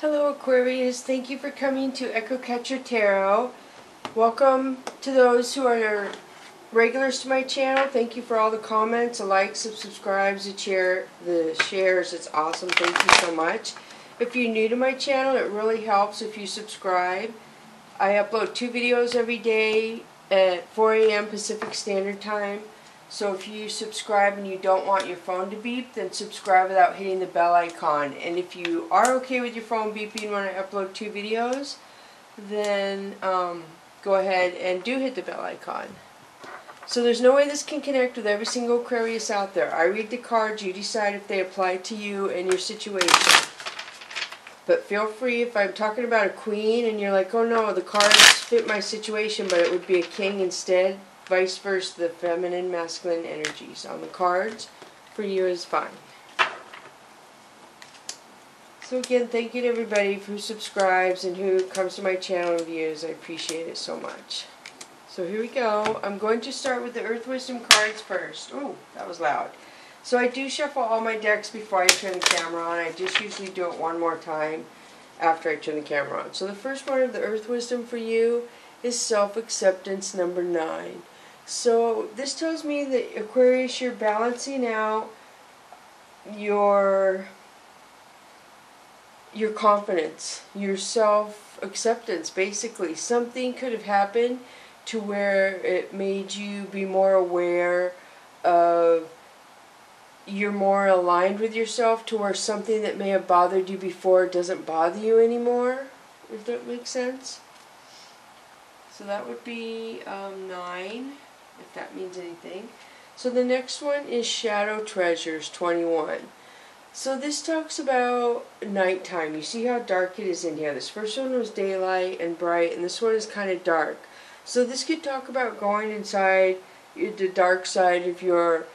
Hello Aquarius, thank you for coming to Echo Catcher Tarot. Welcome to those who are regulars to my channel. Thank you for all the comments, the likes, the subscribes, the shares. It's awesome. Thank you so much. If you're new to my channel, it really helps if you subscribe. I upload 2 videos every day at 4 a.m. Pacific Standard Time. So if you subscribe and you don't want your phone to beep, then subscribe without hitting the bell icon. And if you are okay with your phone beeping when I upload 2 videos, then go ahead and do hit the bell icon. So there's no way this can connect with every single Aquarius out there. I read the cards, you decide if they apply to you and your situation. But feel free, if I'm talking about a queen and you're like, oh no, the cards fit my situation, but it would be a king instead, vice versa, the feminine, masculine energies on the cards for you is fine. So again, thank you to everybody who subscribes and who comes to my channel and views. I appreciate it so much. So here we go. I'm going to start with the Earth Wisdom cards first. Oh, that was loud. So I do shuffle all my decks before I turn the camera on. I just usually do it one more time after I turn the camera on. So the first one of the Earth Wisdom for you is Self-Acceptance number 9. So this tells me that Aquarius, you're balancing out your confidence, your self-acceptance. Basically, something could have happened to where it made you be more aware of, you're more aligned with yourself, to where something that may have bothered you before doesn't bother you anymore, if that makes sense. So that would be 9, if that means anything. So the next one is Shadow Treasures 21. So this talks about nighttime. You see how dark it is in here. This first one was daylight and bright, and this one is kind of dark. So this could talk about going inside the dark side of your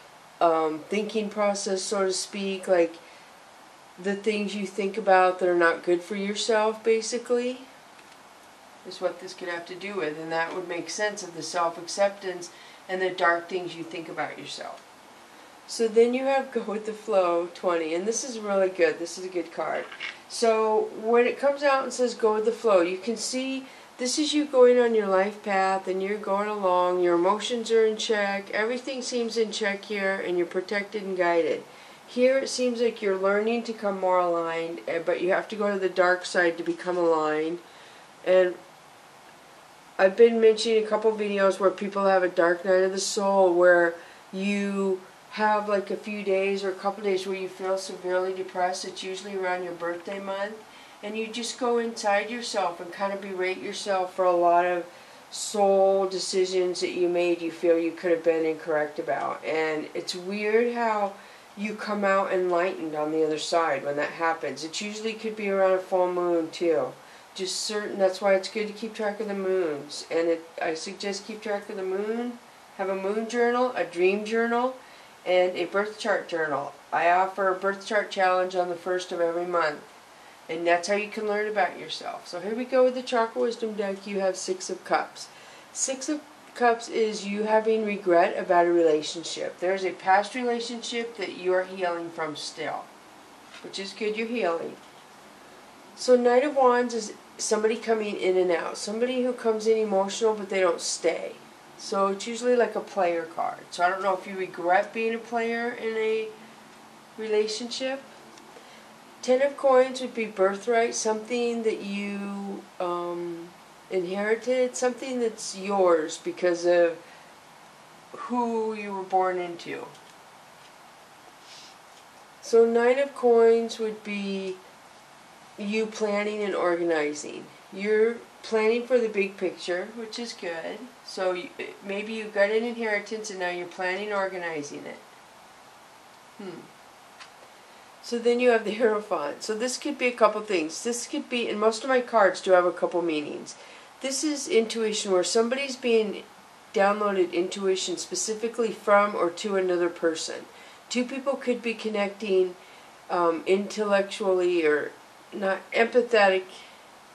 thinking process, so to speak, like the things you think about that are not good for yourself, basically, is what this could have to do with. And that would make sense of the self-acceptance and the dark things you think about yourself. So then you have Go With The Flow 20, and this is really good. This is a good card. So when it comes out and says Go With The Flow, you can see this is you going on your life path and you're going along, your emotions are in check, everything seems in check here, and you're protected and guided. Here it seems like you're learning to come more aligned, but you have to go to the dark side to become aligned. And I've been mentioning a couple videos where people have a dark night of the soul, where you have like a few days or a couple days where you feel severely depressed. It's usually around your birthday month. And you just go inside yourself and kind of berate yourself for a lot of soul decisions that you made you feel you could have been incorrect about. And it's weird how you come out enlightened on the other side when that happens. It usually could be around a full moon too. Just certain, that's why it's good to keep track of the moons. And I suggest keep track of the moon, have a moon journal, a dream journal, and a birth chart journal. I offer a birth chart challenge on the 1st of every month. And that's how you can learn about yourself. So here we go with the Chakra Wisdom deck. You have 6 of Cups. 6 of Cups is you having regret about a relationship. There's a past relationship that you are healing from still, which is good, you're healing. So Knight of Wands is somebody coming in and out. Somebody who comes in emotional but they don't stay. So it's usually like a player card. So I don't know if you regret being a player in a relationship. 10 of Coins would be birthright, something that you inherited, something that's yours because of who you were born into. So 9 of Coins would be you planning and organizing. You're planning for the big picture, which is good. So maybe you got an inheritance and now you're planning and organizing it. So then you have the Hierophant. So this could be a couple things. This could be, and most of my cards do have a couple meanings. This is intuition, where somebody's being downloaded intuition specifically from or to another person. 2 people could be connecting intellectually or not empathetic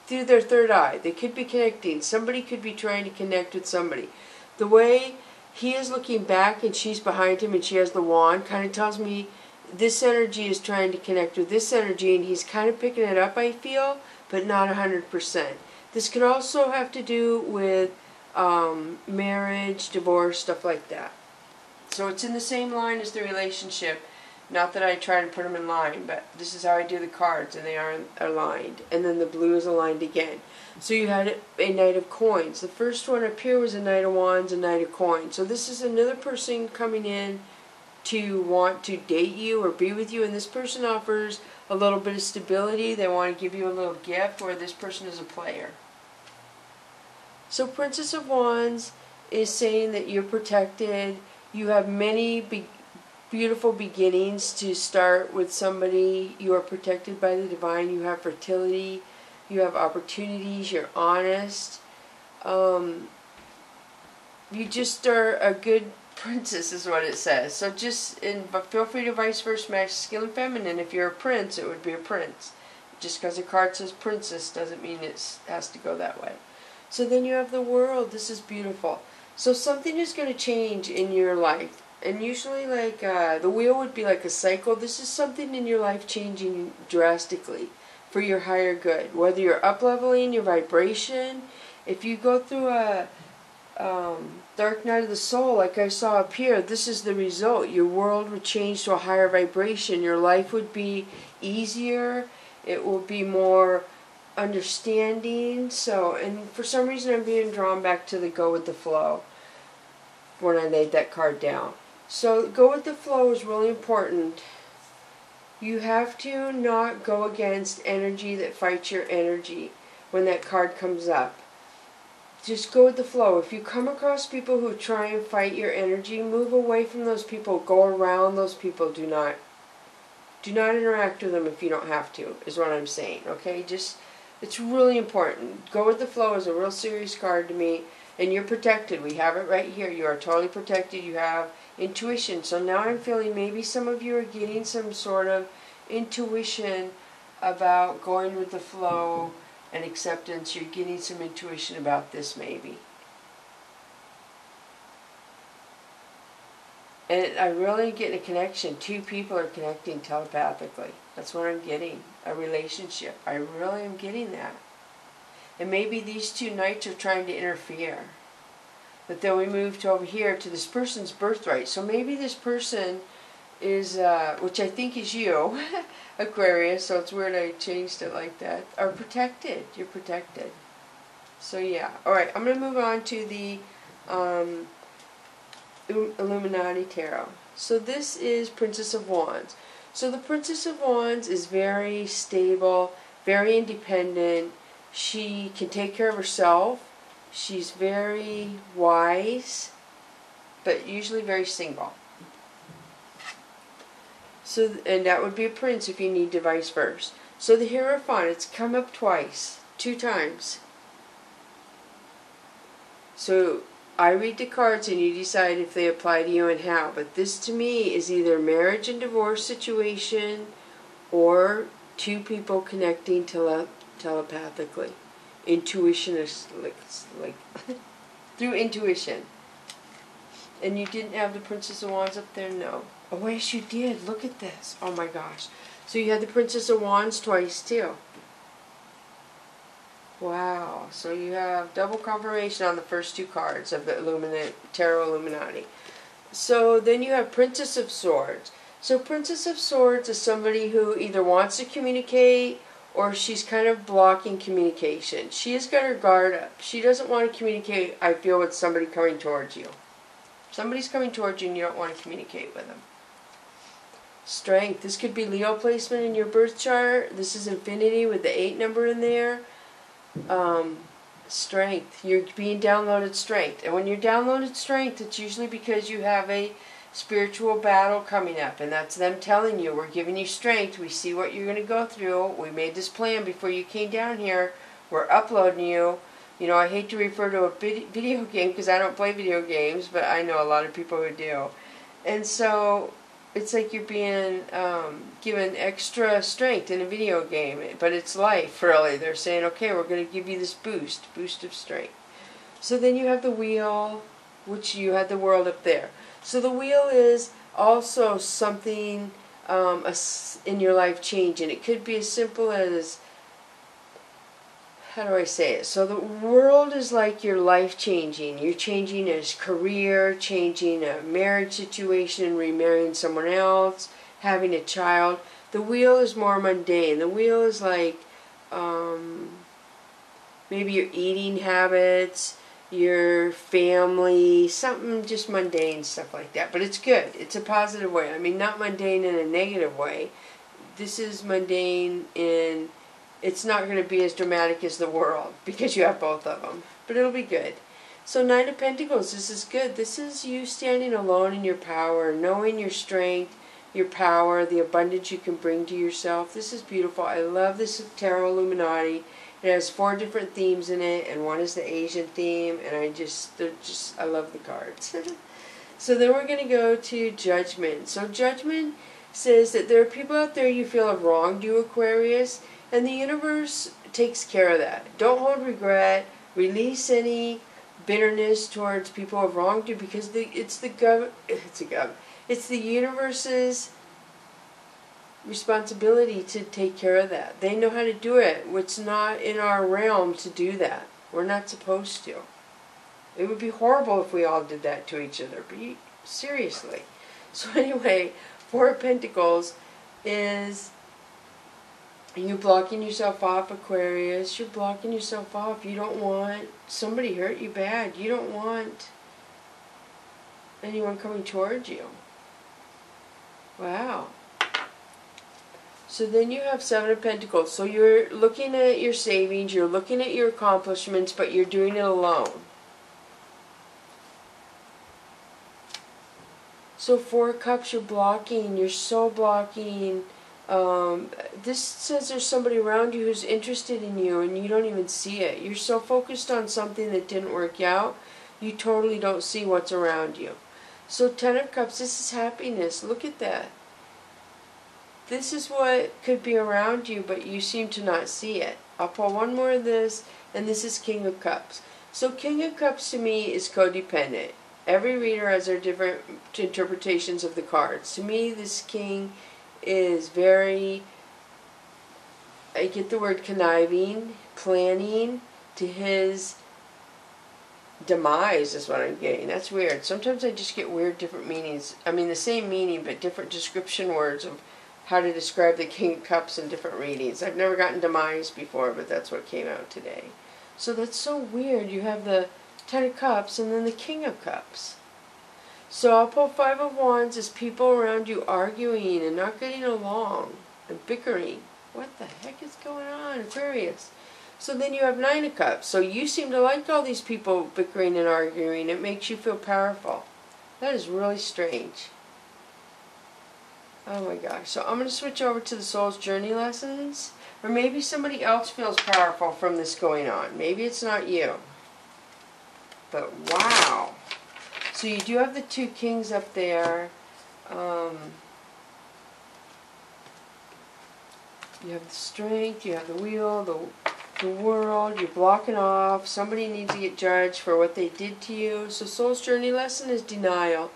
through their third eye. They could be connecting. Somebody could be trying to connect with somebody. The way he is looking back and she's behind him and she has the wand kind of tells me this energy is trying to connect with this energy, and he's kind of picking it up, I feel, but not 100%. This could also have to do with marriage, divorce, stuff like that. So it's in the same line as the relationship. Not that I try to put them in line, but this is how I do the cards, and they are aligned. And then the blue is aligned again. So you had a Knight of Coins. The first one up here was a Knight of Wands, a Knight of Coins. So this is another person coming in to want to date you or be with you, and this person offers a little bit of stability. They want to give you a little gift, where this person is a player. So Princess of Wands is saying that you're protected. You have many beautiful beginnings to start with somebody. You are protected by the divine. You have fertility. You have opportunities. You're honest. You just are a good princess, is what it says. So but feel free to vice versa, masculine and feminine. If you're a prince, it would be a prince. Just because a card says princess doesn't mean it has to go that way. So then you have the World. This is beautiful. So something is going to change in your life. And usually, like, the wheel would be like a cycle. This is something in your life changing drastically for your higher good. Whether you're up-leveling your vibration, if you go through a dark night of the soul, like I saw up here, this is the result. Your world would change to a higher vibration. Your life would be easier. It will be more understanding. So, and for some reason I'm being drawn back to the go with the flow when I laid that card down. So go with the flow is really important. You have to not go against energy that fights your energy when that card comes up. Just go with the flow. If you come across people who try and fight your energy, move away from those people. Go around those people. Do not interact with them if you don't have to, is what I'm saying. Okay? It's really important. Go with the flow is a real serious card to me. And you're protected. We have it right here. You are totally protected. You have intuition. So now I'm feeling maybe some of you are getting some sort of intuition about going with the flow and acceptance. You're getting some intuition about this maybe. And I really get a connection. Two people are connecting telepathically. That's what I'm getting. A relationship. I really am getting that. And maybe these two knights are trying to interfere. But then we moved over here to this person's birthright. So maybe this person is, which I think is you, Aquarius, so it's weird I changed it like that, are protected. You're protected. So yeah. Alright, I'm going to move on to the Illuminati Tarot. So this is Princess of Wands. So the Princess of Wands is very stable, very independent. She can take care of herself. She's very wise, but usually very single. So, and that would be a prince if you need to vice versa. So the Hierophant, it's come up twice, 2 times. So I read the cards and you decide if they apply to you and how. But this to me is either marriage and divorce situation or 2 people connecting telepathically. Intuition is like through intuition. And you didn't have the Princess of Wands up there? No. Oh yes you did. Look at this. Oh my gosh. So you had the Princess of Wands twice too. Wow. So you have double confirmation on the first 2 cards of the Tarot Illuminati. So then you have Princess of Swords. So Princess of Swords is somebody who either wants to communicate or she's kind of blocking communication. She has got her guard up. She doesn't want to communicate, I feel, with somebody coming towards you. Somebody's coming towards you and you don't want to communicate with them. Strength. This could be Leo placement in your birth chart. This is infinity with the 8 number in there. Strength. You're being downloaded strength. And when you're downloaded strength, it's usually because you have a spiritual battle coming up, and that's them telling you, we're giving you strength, we see what you're going to go through, we made this plan before you came down here, we're uploading you. You know, I hate to refer to a video game because I don't play video games, but I know a lot of people who do. And so it's like you're being given extra strength in a video game, but it's life, really. They're saying, okay, we're going to give you this boost of strength. So then you have the Wheel, which you had the World up there. So the Wheel is also something in your life changing. It could be as simple as, how do I say it? So the world is like your life changing. You're changing a career, changing a marriage situation, remarrying someone else, having a child. The wheel is more mundane. The wheel is like maybe your eating habits, your family, something just mundane, stuff like that. But it's good. It's a positive way. I mean, not mundane in a negative way. This is mundane in, it's not going to be as dramatic as the world because you have both of them. But it'll be good. So Nine of Pentacles, this is good. This is you standing alone in your power, knowing your strength, your power, the abundance you can bring to yourself. This is beautiful. I love this Tarot Illuminati. It has 4 different themes in it, and one is the Asian theme, and I love the cards. So then we're going to go to Judgment. So Judgment says that there are people out there you feel have wronged you, Aquarius, and the universe takes care of that. Don't hold regret. Release any bitterness towards people who have wronged you, because it's the universe's responsibility to take care of that. They know how to do it. It's not in our realm to do that. We're not supposed to. It would be horrible if we all did that to each other. But seriously. So anyway, 4 of Pentacles is you blocking yourself off, Aquarius. You're blocking yourself off. You don't want somebody hurt you bad. You don't want anyone coming towards you. Wow. So then you have 7 of Pentacles. So you're looking at your savings, you're looking at your accomplishments, but you're doing it alone. So 4 of Cups, you're blocking. You're so blocking. This says there's somebody around you who's interested in you and you don't even see it. You're so focused on something that didn't work out, you totally don't see what's around you. So 10 of Cups, this is happiness. Look at that. This is what could be around you, but you seem to not see it. I'll pull one more of this, and this is King of Cups. So King of Cups to me is codependent. Every reader has their different interpretations of the cards. To me, this King is very, I get the word conniving, planning to his demise is what I'm getting. That's weird. Sometimes I just get weird different meanings. I mean the same meaning, but different description words of how to describe the King of Cups in different readings. I've never gotten demise before, but that's what came out today. So that's so weird. You have the 10 of Cups and then the King of Cups. So I'll pull 5 of Wands as people around you arguing and not getting along and bickering. What the heck is going on, Aquarius? So then you have 9 of Cups. So you seem to like all these people bickering and arguing. It makes you feel powerful. That is really strange. Oh my gosh. So I'm going to switch over to the Soul's Journey lessons. Or maybe somebody else feels powerful from this going on. Maybe it's not you. But wow. So you do have the 2 kings up there. You have the strength, you have the wheel, the world, you're blocking off. Somebody needs to get judged for what they did to you. So Soul's Journey lesson is denial.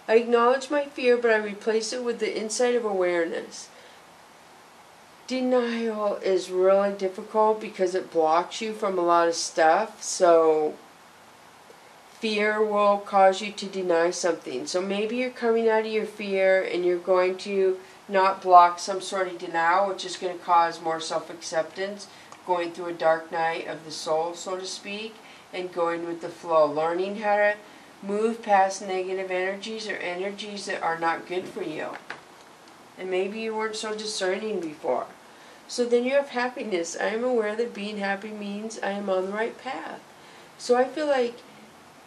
I acknowledge my fear, but I replace it with the insight of awareness. Denial is really difficult because it blocks you from a lot of stuff. So fear will cause you to deny something. So maybe you're coming out of your fear and you're going to not block some sort of denial, which is going to cause more self-acceptance, going through a dark night of the soul, so to speak, and going with the flow, learning how to move past negative energies or energies that are not good for you. And maybe you weren't so discerning before. So then you have happiness. I am aware that being happy means I am on the right path. So I feel like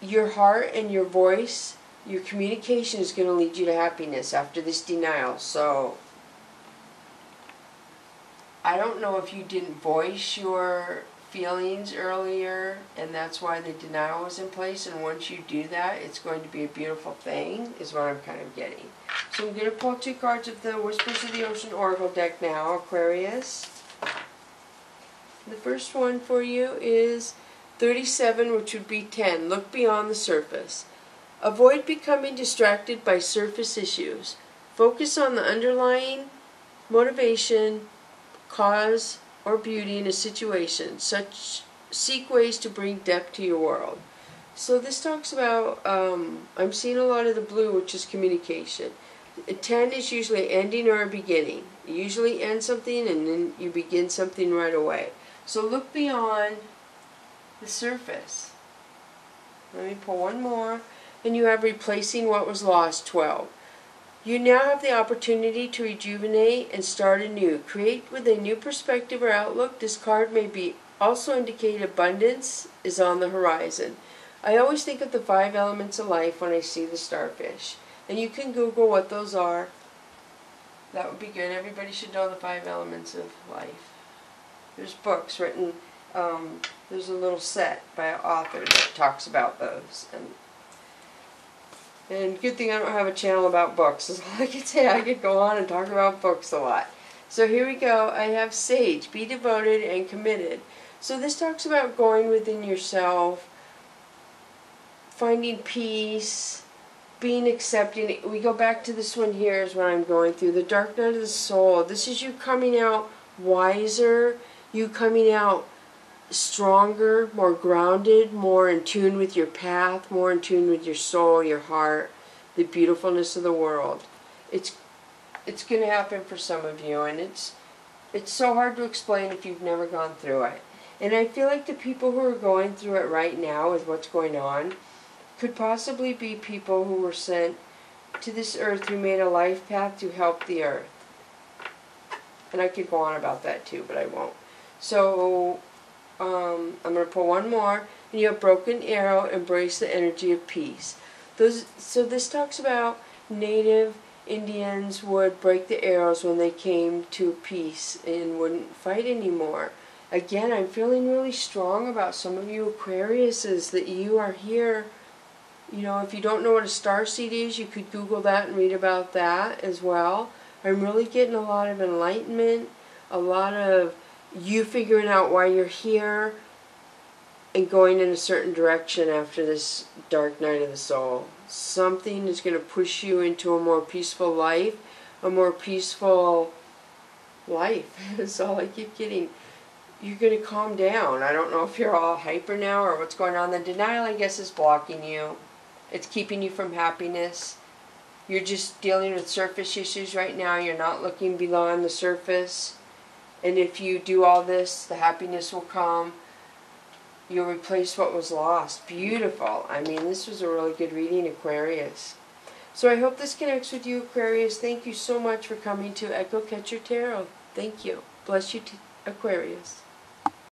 your heart and your voice, your communication is going to lead you to happiness after this denial. So I don't know if you didn't voice your feelings earlier and that's why the denial was in place, and once you do that it's going to be a beautiful thing, is what I'm kind of getting. So I'm going to pull 2 cards of the Whispers of the Ocean Oracle deck now, Aquarius. The first one for you is 37, which would be 10. Look beyond the surface. Avoid becoming distracted by surface issues. Focus on the underlying motivation, cause, or beauty in a situation. Seek ways to bring depth to your world. So this talks about, I'm seeing a lot of the blue, which is communication. A 10 is usually ending or a beginning. You usually end something and then you begin something right away. So look beyond the surface. Let me pull one more. And you have replacing what was lost, 12. You now have the opportunity to rejuvenate and start anew. Create with a new perspective or outlook. This card may be also indicate abundance is on the horizon. I always think of the 5 elements of life when I see the starfish. And you can Google what those are. That would be good. Everybody should know the 5 elements of life. There's books written, there's a little set by an author that talks about those. And good thing I don't have a channel about books. That's all I can say. I could go on and talk about books a lot. So here we go. I have Sage. Be devoted and committed. So this talks about going within yourself, finding peace, being accepting. We go back to this one here is what I'm going through. The dark night of the soul. This is you coming out wiser. You coming out stronger, more grounded, more in tune with your path, more in tune with your soul, your heart, the beautifulness of the world. It's going to happen for some of you, and it's so hard to explain if you've never gone through it. And I feel like the people who are going through it right now with what's going on could possibly be people who were sent to this earth who made a life path to help the earth. And I could go on about that too, but I won't. So I'm going to pull one more. And you have Broken Arrow, embrace the energy of peace. So this talks about Native Indians would break the arrows when they came to peace and wouldn't fight anymore. Again, I'm feeling really strong about some of you Aquariuses that you are here. You know, if you don't know what a starseed is, you could Google that and read about that as well. I'm really getting a lot of enlightenment, a lot of you figuring out why you're here and going in a certain direction after this dark night of the soul. Something is going to push you into a more peaceful life, a more peaceful life. That's all I keep getting. You're going to calm down. I don't know if you're all hyper now or what's going on. The denial, I guess, is blocking you. It's keeping you from happiness. You're just dealing with surface issues right now. You're not looking beyond the surface. And if you do all this, the happiness will come. You'll replace what was lost. Beautiful. I mean, this was a really good reading, Aquarius. So I hope this connects with you, Aquarius. Thank you so much for coming to Echo Catcher Tarot. Thank you. Bless you, Aquarius.